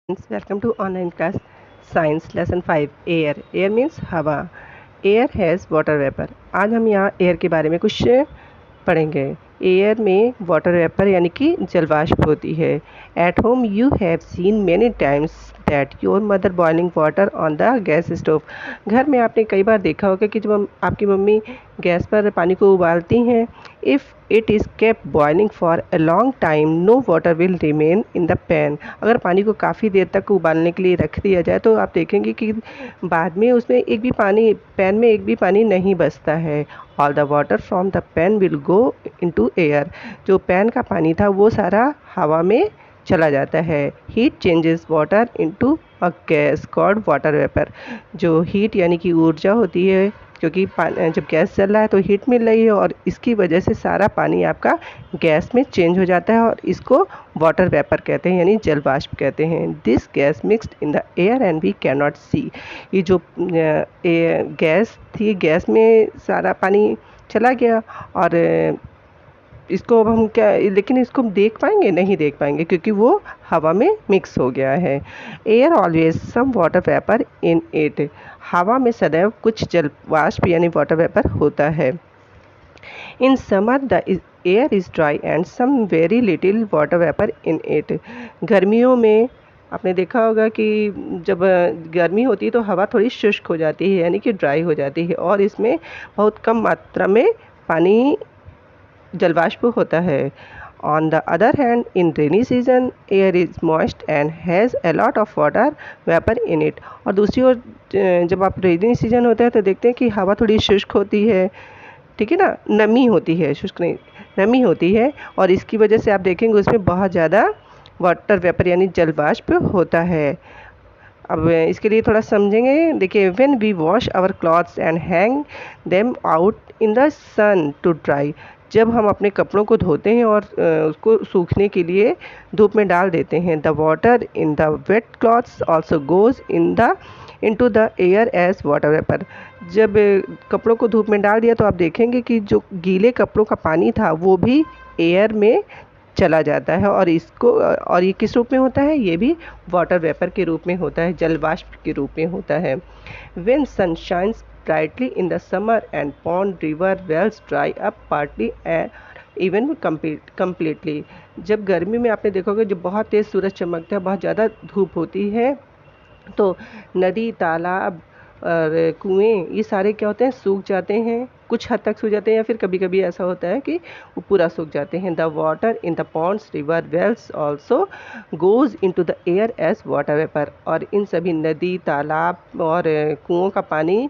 Welcome to online class Science Lesson 5 Air. Air means हवा. Air has water vapor. आज हम यहाँ air के बारे में कुछ पढ़ेंगे. एयर में वाटर वेपर यानी कि जल वाष्प होती है. At home you have seen many times that your mother boiling water on the gas stove. घर में आपने कई बार देखा होगा कि जब आपकी मम्मी गैस पर पानी को उबालती हैं, if it is kept boiling for a long time no water will remain in the pan. अगर पानी को काफ़ी देर तक उबालने के लिए रख दिया जाए तो आप देखेंगे कि बाद में उसमें एक भी पानी, पैन में एक भी पानी नहीं बचता है. All the water from the pan will go into air. जो पैन का पानी था वो सारा हवा में चला जाता है. Heat changes water into a gas called water vapour. जो हीट यानी कि ऊर्जा होती है, क्योंकि जब गैस चल रहा है तो हीट मिल रही है और इसकी वजह से सारा पानी आपका गैस में चेंज हो जाता है और इसको वाटर वेपर कहते हैं यानी जल वाष्प कहते हैं. This gas mixed in the air and we can not see. ये जो गैस थी, गैस में सारा पानी चला गया और इसको अब हम क्या, लेकिन इसको हम देख पाएंगे? नहीं देख पाएंगे क्योंकि वो हवा में मिक्स हो गया है. Air always some water vapour in it. हवा में सदैव कुछ जल वाष्प यानी वाटर वेपर होता है. In summer the air is dry and some very little water vapour in it. गर्मियों में आपने देखा होगा कि जब गर्मी होती है तो हवा थोड़ी शुष्क हो जाती है यानी कि ड्राई हो जाती है और इसमें बहुत कम मात्रा में पानी जलवाष्प होता है. On the other hand in rainy season air is moist and has a lot of water vapour in it. और दूसरी ओर जब आप रेनी सीजन होता है तो देखते हैं कि हवा थोड़ी शुष्क होती है, ठीक है ना, नमी होती है, शुष्क नहीं, नमी होती है और इसकी वजह से आप देखेंगे उसमें बहुत ज़्यादा वाटर वेपर यानी जल वाष्प होता है. अब इसके लिए थोड़ा समझेंगे. देखिए, when we wash our clothes and hang them out in the sun to dry. जब हम अपने कपड़ों को धोते हैं और उसको सूखने के लिए धूप में डाल देते हैं, the water in the wet clothes also goes into the air as water vapour. जब कपड़ों को धूप में डाल दिया तो आप देखेंगे कि जो गीले कपड़ों का पानी था वो भी एयर में चला जाता है और इसको, और ये किस रूप में होता है? ये भी वाटर वेपर के रूप में होता है, जल वाष्प के रूप में होता है. When sun shines brightly in the summer and pond river wells dry up partly even completely. जब गर्मी में आपने देखोगे जब बहुत तेज़ सूरज चमकता है, बहुत ज़्यादा धूप होती है, तो नदी, तालाब और कुएँ ये सारे क्या होते हैं? सूख जाते हैं. कुछ हद तक सूख जाते हैं या फिर कभी-कभी ऐसा होता है कि वो पूरा सूख जाते हैं. The water in the ponds, river, wells also goes into the air as water vapour. और इन सभी नदी, तालाब और कुओं का पानी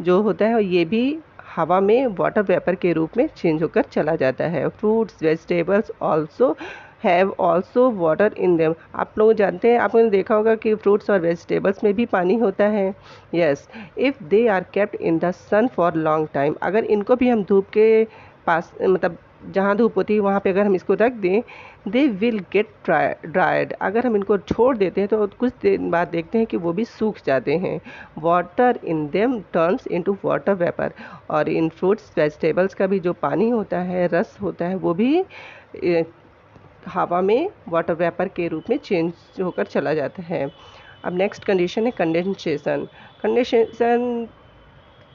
जो होता है ये भी हवा में वाटर वेपर के रूप में चेंज होकर चला जाता है. Fruits, vegetables also have also water in them. आप लोग जानते हैं, आपने देखा होगा कि फ्रूट्स और वेजिटेबल्स में भी पानी होता है. Yes, if they are kept in the sun for long time. अगर इनको भी हम धूप के पास, मतलब जहाँ धूप होती है वहाँ पे अगर हम इसको रख दें, दे विल गेट ड्राइड. अगर हम इनको छोड़ देते हैं तो कुछ दिन बाद देखते हैं कि वो भी सूख जाते हैं. Water in them turns into water vapour. और इन फ्रूट्स वेजिटेबल्स का भी जो पानी होता है, रस होता है, वो भी हवा में वाटर वेपर के रूप में चेंज होकर चला जाता है. अब नेक्स्ट कंडीशन है कंडेंसेशन. कंडेंसेशन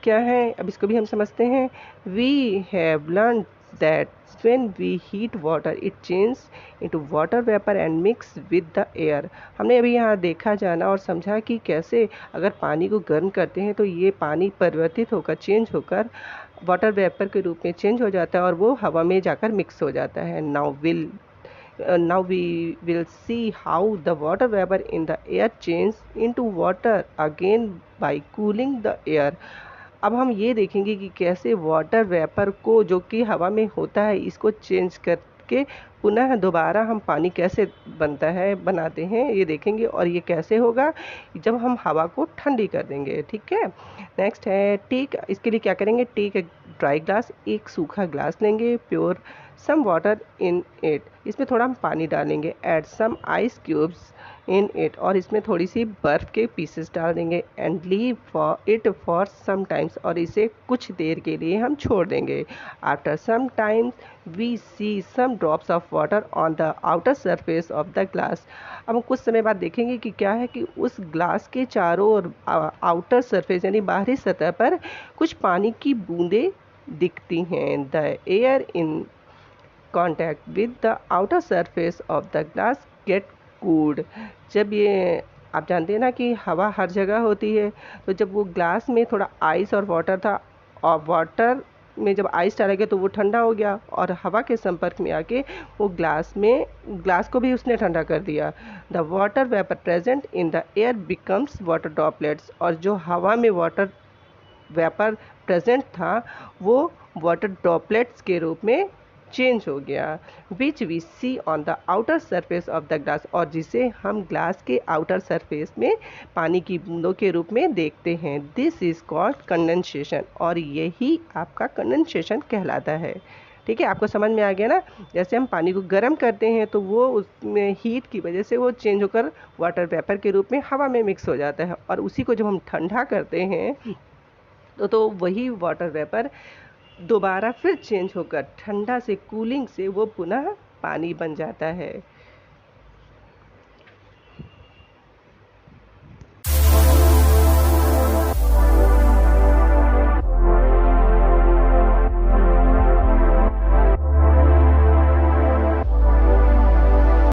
क्या है, अब इसको भी हम समझते हैं. We have learn that when we heat water it change into water vapour and mix with the air. हमने अभी यहाँ देखा, जाना और समझा कि कैसे अगर पानी को गर्म करते हैं तो ये पानी परिवर्तित होकर, चेंज होकर वाटर वेपर के रूप में चेंज हो जाता है और वो हवा में जाकर मिक्स हो जाता है. Now we will see how the water vapor in the air changes into water again by cooling the air. अब हम ये देखेंगे कि कैसे वाटर वेपर को, जो कि हवा में होता है, इसको चेंज करके पुनः दोबारा हम पानी कैसे बनाते हैं ये देखेंगे. और ये कैसे होगा? जब हम हवा को ठंडी कर देंगे. ठीक है. नेक्स्ट है टेक. इसके लिए क्या करेंगे? Take a dry glass. एक सूखा ग्लास लेंगे. Pour some water in it. इसमें थोड़ा हम पानी डालेंगे. Add some ice cubes in it. और इसमें थोड़ी सी बर्फ़ के पीसेस डाल देंगे. And leave for it for some times. और इसे कुछ देर के लिए हम छोड़ देंगे. After some times we see some drops of water on the outer surface of the glass. अब हम कुछ समय बाद देखेंगे कि क्या है कि उस ग्लास के चारों ओर आउटर सरफेस यानी बाहरी सतह पर कुछ पानी की बूंदें दिखती हैं। The air in contact with the outer surface of the glass get cooled. जब ये आप जानते हैं ना कि हवा हर जगह होती है, तो जब वो ग्लास में थोड़ा आइस और वाटर था और वाटर में जब आइस डाला गया तो वो ठंडा हो गया और हवा के संपर्क में आके वो ग्लास को भी उसने ठंडा कर दिया। The water vapour present in the air becomes water droplets. और जो हवा में वाटर वेपर प्रेजेंट था वो वाटर ड्रॉपलेट्स के रूप में चेंज हो गया। Which we see on the outer surface of the glass. और जिसे हम ग्लास के आउटर सरफेस में पानी की बूंदों के रूप में देखते हैं। This is called condensation. और यही आपका कंडेंसेशन कहलाता है। ठीक है, आपको समझ में आ गया ना। जैसे हम पानी को गर्म करते हैं तो वो उसमें हीट की वजह से वो चेंज होकर वाटर वेपर के रूप में हवा में मिक्स हो जाता है, और उसी को जब हम ठंडा करते हैं तो वही वाटर वेपर दोबारा फिर चेंज होकर ठंडा से कूलिंग से वो पुनः पानी बन जाता है।